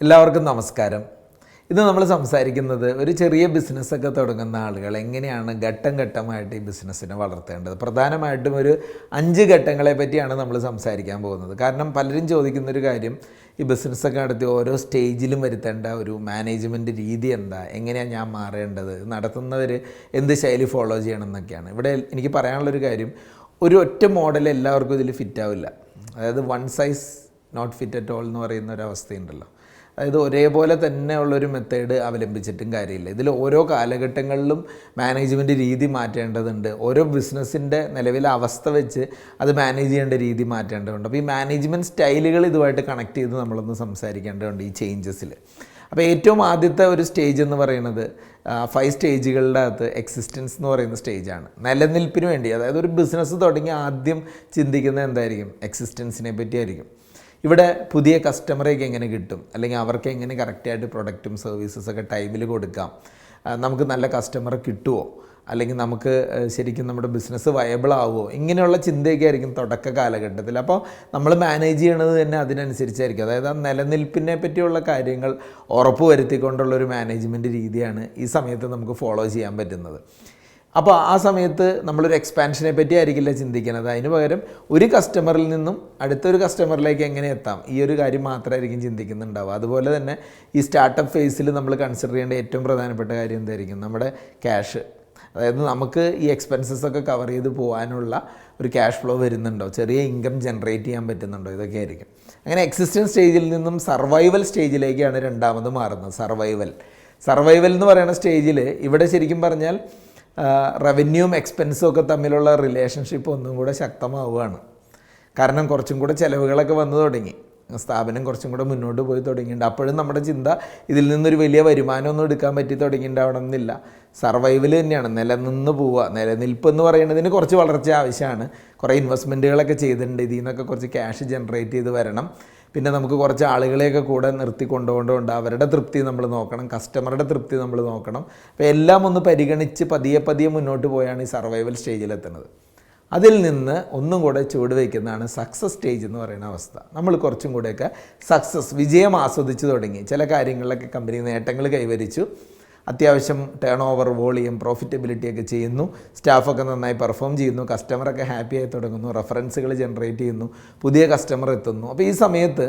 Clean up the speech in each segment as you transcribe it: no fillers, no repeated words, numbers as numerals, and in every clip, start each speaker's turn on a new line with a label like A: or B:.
A: എല്ലാവർക്കും നമസ്കാരം. ഇന്ന് നമ്മൾ സംസാരിക്കുന്നത് ഒരു ചെറിയ ബിസിനസ്സൊക്കെ തുടങ്ങുന്ന ആളുകൾ എങ്ങനെയാണ് ഘട്ടം ഘട്ടമായിട്ട് ഈ ബിസിനസ്സിനെ വളർത്തേണ്ടത്. പ്രധാനമായിട്ടും ഒരു 5 ഘട്ടങ്ങളെ പറ്റിയാണ് നമ്മൾ സംസാരിക്കാൻ പോകുന്നത്. കാരണം പലരും ചോദിക്കുന്നൊരു കാര്യം, ഈ ബിസിനസ്സൊക്കെ നടത്തി ഓരോ സ്റ്റേജിലും വരുത്തേണ്ട ഒരു മാനേജ്മെൻറ്റ് രീതി എന്താ, എങ്ങനെയാണ് ഞാൻ മാറേണ്ടത്, നടത്തുന്നവർ എന്ത് ശൈലി ഫോളോ ചെയ്യണം എന്നൊക്കെയാണ്. ഇവിടെ എനിക്ക് പറയാനുള്ളൊരു കാര്യം, ഒരു ഒറ്റ മോഡൽ എല്ലാവർക്കും ഇതിൽ ഫിറ്റാവില്ല. അതായത് one size not fit at all എന്ന് പറയുന്ന ഒരു അവസ്ഥയുണ്ടല്ലോ. അതായത് ഒരേപോലെ തന്നെ ഉള്ളൊരു മെത്തേഡ് അവലംബിച്ചിട്ടും കാര്യമില്ല. ഇതിൽ ഓരോ കാലഘട്ടങ്ങളിലും മാനേജ്മെൻറ്റ് രീതി മാറ്റേണ്ടതുണ്ട്. ഓരോ ബിസിനസ്സിൻ്റെ നിലവിലെ അവസ്ഥ വെച്ച് അത് മാനേജ് ചെയ്യേണ്ട രീതി മാറ്റേണ്ടതുണ്ട്. അപ്പോൾ ഈ മാനേജ്മെൻറ്റ് സ്റ്റൈലുകൾ ഇതുമായിട്ട് കണക്ട് ചെയ്ത് നമ്മളൊന്ന് സംസാരിക്കേണ്ടതുണ്ട് ഈ ചേഞ്ചസിൽ. അപ്പോൾ ഏറ്റവും ആദ്യത്തെ ഒരു സ്റ്റേജ് എന്ന് പറയുന്നത് 5 സ്റ്റേജുകളുടെ അകത്ത് എക്സിസ്റ്റൻസ് എന്ന് പറയുന്ന സ്റ്റേജാണ്. നിലനിൽപ്പിന് വേണ്ടി, അതായത് ഒരു ബിസിനസ് തുടങ്ങി ആദ്യം ചിന്തിക്കുന്നത് എന്തായിരിക്കും? എക്സിസ്റ്റൻസിനെ പറ്റിയായിരിക്കും. ഇവിടെ പുതിയ കസ്റ്റമറേക്ക് എങ്ങനെ കിട്ടും, അല്ലെങ്കിൽ അവർക്ക് എങ്ങനെ കറക്റ്റായിട്ട് പ്രൊഡക്റ്റും സർവീസസൊക്കെ ടൈമിൽ കൊടുക്കാം, നമുക്ക് നല്ല കസ്റ്റമറെ കിട്ടുമോ, അല്ലെങ്കിൽ നമുക്ക് ശരിക്കും നമ്മുടെ ബിസിനസ് വയബിൾ ആവുമോ, ഇങ്ങനെയുള്ള ചിന്തയൊക്കെ ആയിരിക്കും തുടക്ക കാലഘട്ടത്തിൽ. അപ്പോൾ നമ്മൾ മാനേജ് ചെയ്യണത് തന്നെ അതിനനുസരിച്ചായിരിക്കും. അതായത് ആ നിലനിൽപ്പിനെ പറ്റിയുള്ള കാര്യങ്ങൾ ഉറപ്പ് വരുത്തിക്കൊണ്ടുള്ളൊരു മാനേജ്മെൻറ്റ് രീതിയാണ് ഈ സമയത്ത് നമുക്ക് ഫോളോ ചെയ്യാൻ പറ്റുന്നത്. അപ്പോൾ ആ സമയത്ത് നമ്മളൊരു എക്സ്പാൻഷനെ പറ്റി ആയിരിക്കില്ല ചിന്തിക്കുന്നത്. അതിന് പകരം ഒരു കസ്റ്റമറിൽ നിന്നും അടുത്തൊരു കസ്റ്റമറിലേക്ക് എങ്ങനെ എത്താം, ഈ ഒരു കാര്യം മാത്രമായിരിക്കും ചിന്തിക്കുന്നുണ്ടാവുക. അതുപോലെ തന്നെ ഈ സ്റ്റാർട്ടപ്പ് ഫേസിൽ നമ്മൾ കൺസിഡർ ചെയ്യേണ്ട ഏറ്റവും പ്രധാനപ്പെട്ട കാര്യം എന്തായിരിക്കും? നമ്മുടെ ക്യാഷ്. അതായത് നമുക്ക് ഈ എക്സ്പെൻസസ് ഒക്കെ കവർ ചെയ്ത് പോകാനുള്ള ഒരു ക്യാഷ് ഫ്ലോ വരുന്നുണ്ടോ, ചെറിയ ഇൻകം ജനറേറ്റ് ചെയ്യാൻ പറ്റുന്നുണ്ടോ, ഇതൊക്കെ ആയിരിക്കും. അങ്ങനെ എക്സിസ്റ്റൻസ് സ്റ്റേജിൽ നിന്നും സർവൈവൽ സ്റ്റേജിലേക്കാണ് രണ്ടാമത് മാറുന്നത്. സർവൈവൽ എന്ന് പറയുന്ന സ്റ്റേജിൽ ഇവിടെ ശരിക്കും പറഞ്ഞാൽ റവന്യൂവും എക്സ്പെൻസും ഒക്കെ തമ്മിലുള്ള റിലേഷൻഷിപ്പ് ഒന്നും കൂടെ ശക്തമാവുകയാണ്. കാരണം കുറച്ചും കൂടെ ചിലവുകളൊക്കെ വന്നു തുടങ്ങി, സ്ഥാപനം കുറച്ചും കൂടെ മുന്നോട്ട് പോയി തുടങ്ങിയിട്ടുണ്ട്. അപ്പോഴും നമ്മുടെ ചിന്ത ഇതിൽ നിന്നൊരു വലിയ വരുമാനമൊന്നും എടുക്കാൻ പറ്റി തുടങ്ങിയിട്ടുണ്ടാവണം എന്നില്ല. സർവൈവൽ തന്നെയാണ്, നിലനിന്ന് പോവുക. നിലനിൽപ്പ് എന്ന് പറയുന്നതിന് കുറച്ച് വളർച്ച ആവശ്യമാണ്. കുറേ ഇൻവെസ്റ്റ്മെൻറ്റുകളൊക്കെ ചെയ്തിട്ടുണ്ട്, ഇതിൽ നിന്നൊക്കെ കുറച്ച് ക്യാഷ് ജനറേറ്റ് ചെയ്ത് വരണം. പിന്നെ നമുക്ക് കുറച്ച് ആളുകളെയൊക്കെ കൂടെ നിർത്തി കൊണ്ടുപോകേണ്ടതുണ്ട്. അവരുടെ തൃപ്തി നമ്മൾ നോക്കണം, കസ്റ്റമറുടെ തൃപ്തി നമ്മൾ നോക്കണം. അപ്പോൾ എല്ലാം ഒന്ന് പരിഗണിച്ച് പതിയെ മുന്നോട്ട് പോയാണ് ഈ സർവൈവൽ സ്റ്റേജിലെത്തുന്നത്. അതിൽ നിന്ന് ഒന്നും കൂടെ ചുവട് വയ്ക്കുന്നതാണ് സക്സസ് സ്റ്റേജ് എന്ന് പറയുന്ന അവസ്ഥ. നമ്മൾ കുറച്ചും കൂടെയൊക്കെ വിജയം ആസ്വദിച്ച് തുടങ്ങി, ചില കാര്യങ്ങളിലൊക്കെ കമ്പനി നേട്ടങ്ങൾ കൈവരിച്ചു, അത്യാവശ്യം ടേൺ ഓവർ, വോളിയം, പ്രോഫിറ്റബിലിറ്റിയൊക്കെ ചെയ്യുന്നു, സ്റ്റാഫൊക്കെ നന്നായി പെർഫോം ചെയ്യുന്നു, കസ്റ്റമറൊക്കെ ഹാപ്പി ആയി തുടങ്ങുന്നു, റെഫറൻസുകൾ ജനറേറ്റ് ചെയ്യുന്നു, പുതിയ കസ്റ്റമർ എത്തുന്നു. അപ്പോൾ ഈ സമയത്ത്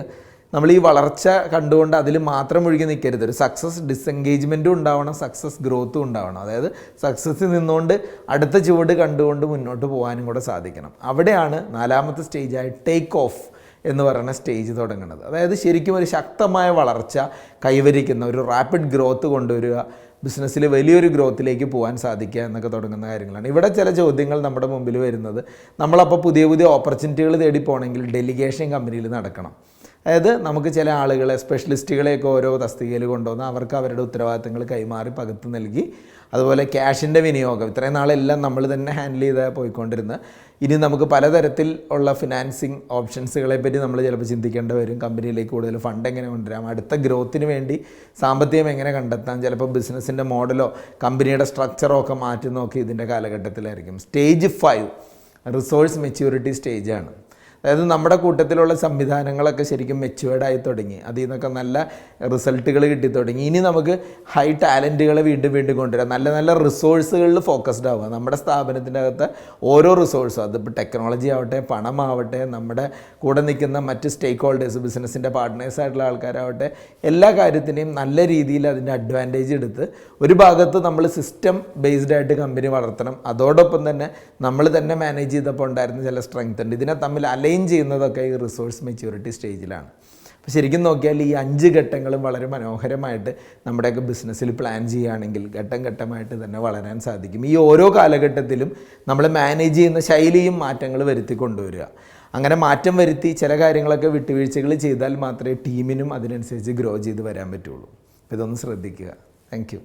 A: നമ്മൾ ഈ വളർച്ച കണ്ടുകൊണ്ട് അതിൽ മാത്രം ഒഴുകി നിൽക്കരുത്. ഒരു സക്സസ് ഡിസെൻഗേജ്മെൻറ്റും ഉണ്ടാവണം, സക്സസ് ഗ്രോത്തും ഉണ്ടാവണം. അതായത് സക്സസ്സിൽ നിന്നുകൊണ്ട് അടുത്ത ചുവട് കണ്ടുകൊണ്ട് മുന്നോട്ട് പോകാനും കൂടെ സാധിക്കണം. അവിടെയാണ് നാലാമത്തെ സ്റ്റേജായി ടേക്ക് ഓഫ് എന്ന് പറയുന്ന സ്റ്റേജ് തുടങ്ങുന്നത്. അതായത് ശരിക്കും ഒരു ശക്തമായ വളർച്ച കൈവരിക്കുന്ന ഒരു റാപ്പിഡ് ഗ്രോത്ത് കൊണ്ടുവരിക, ബിസിനസ്സിൽ വലിയൊരു ഗ്രോത്തിലേക്ക് പോകാൻ സാധിക്കുക എന്നൊക്കെ തുടങ്ങുന്ന കാര്യങ്ങളാണ്. ഇവിടെ ചില ചോദ്യങ്ങൾ നമ്മുടെ മുമ്പിൽ വരുന്നത്, നമ്മളപ്പോൾ പുതിയ ഓപ്പർച്യൂണിറ്റികൾ തേടി പോകണമെങ്കിൽ ഡെലിഗേഷൻ കമ്പനിയിൽ നടക്കണം. അതായത് നമുക്ക് ചില ആളുകളെ, സ്പെഷ്യലിസ്റ്റുകളെയൊക്കെ ഓരോ തസ്തികയിൽ കൊണ്ടുവന്ന് അവർക്ക് അവരുടെ ഉത്തരവാദിത്തങ്ങൾ കൈമാറി പകുത്ത് നൽകി, അതുപോലെ ക്യാഷിൻ്റെ വിനിയോഗം, ഇത്രയും നാളെല്ലാം നമ്മൾ തന്നെ ഹാൻഡിൽ ചെയ്താൽ പോയിക്കൊണ്ടിരുന്നത്. ഇനി നമുക്ക് പലതരത്തിൽ ഉള്ള ഫിനാൻസിങ് ഓപ്ഷൻസുകളെ പറ്റി നമ്മൾ ചിലപ്പോൾ ചിന്തിക്കേണ്ടി വരും. കമ്പനിയിലേക്ക് കൂടുതൽ ഫണ്ട് എങ്ങനെ കൊണ്ടുവരാം, അടുത്ത ഗ്രോത്തിന് വേണ്ടി സാമ്പത്തികം എങ്ങനെ കണ്ടെത്താം, ചിലപ്പോൾ ബിസിനസ്സിൻ്റെ മോഡലോ കമ്പനിയുടെ സ്ട്രക്ചറോ ഒക്കെ മാറ്റി നോക്കി ഇതിൻ്റെ കാലഘട്ടത്തിലായിരിക്കും. സ്റ്റേജ് 5 റിസോഴ്സ് മെച്യൂരിറ്റി സ്റ്റേജാണ്. അതായത് നമ്മുടെ കൂട്ടത്തിലുള്ള സംവിധാനങ്ങളൊക്കെ ശരിക്കും മെച്യൂർഡായി തുടങ്ങി, അതിൽ നിന്നൊക്കെ നല്ല റിസൾട്ടുകൾ കിട്ടി തുടങ്ങി. ഇനി നമുക്ക് ഹൈ ടാലൻറ്റുകളെ വീണ്ടും കൊണ്ടുവരാം, നല്ല റിസോഴ്സുകളിൽ ഫോക്കസ്ഡ് ആവുക. നമ്മുടെ സ്ഥാപനത്തിൻ്റെ അകത്ത് ഓരോ റിസോഴ്സും, അതിപ്പോൾ ടെക്നോളജി ആവട്ടെ, പണമാവട്ടെ, നമ്മുടെ കൂടെ നിൽക്കുന്ന മറ്റ് സ്റ്റേക്ക് ഹോൾഡേഴ്സ്, ബിസിനസ്സിൻ്റെ പാർട്ട്നേഴ്സായിട്ടുള്ള ആൾക്കാരാവട്ടെ, എല്ലാ കാര്യത്തിനെയും നല്ല രീതിയിൽ അതിൻ്റെ അഡ്വാൻറ്റേജ് എടുത്ത് ഒരു ഭാഗത്ത് നമ്മൾ സിസ്റ്റം ബേസ്ഡ് ആയിട്ട് കമ്പനി വളർത്തണം. അതോടൊപ്പം തന്നെ നമ്മൾ തന്നെ മാനേജ് ചെയ്തപ്പോൾ ഉണ്ടായിരുന്ന ചില സ്ട്രെങ്ത് ഉണ്ട്, ഇതിനെ തമ്മിൽ അലൈൻ ചെയ്യുന്നതൊക്കെ ഈ റിസോഴ്സ് മെച്യൂരിറ്റി സ്റ്റേജിലാണ്. അപ്പോൾ ശരിക്കും നോക്കിയാൽ ഈ 5 ഘട്ടങ്ങളും വളരെ മനോഹരമായിട്ട് നമ്മുടെയൊക്കെ ബിസിനസ്സിൽ പ്ലാൻ ചെയ്യുകയാണെങ്കിൽ ഘട്ടമായിട്ട് തന്നെ വളരാൻ സാധിക്കും. ഈ ഓരോ കാലഘട്ടത്തിലും നമ്മൾ മാനേജ് ചെയ്യുന്ന ശൈലിയും മാറ്റങ്ങൾ വരുത്തി കൊണ്ടുവരിക. അങ്ങനെ മാറ്റം വരുത്തി ചില കാര്യങ്ങളൊക്കെ വിട്ടുവീഴ്ചകൾ ചെയ്താൽ മാത്രമേ ടീമിനും അതിനനുസരിച്ച് ഗ്രോ ചെയ്ത് വരാൻ പറ്റുള്ളൂ. അപ്പോൾ ഇതൊന്ന് ശ്രദ്ധിക്കുക. Thank you.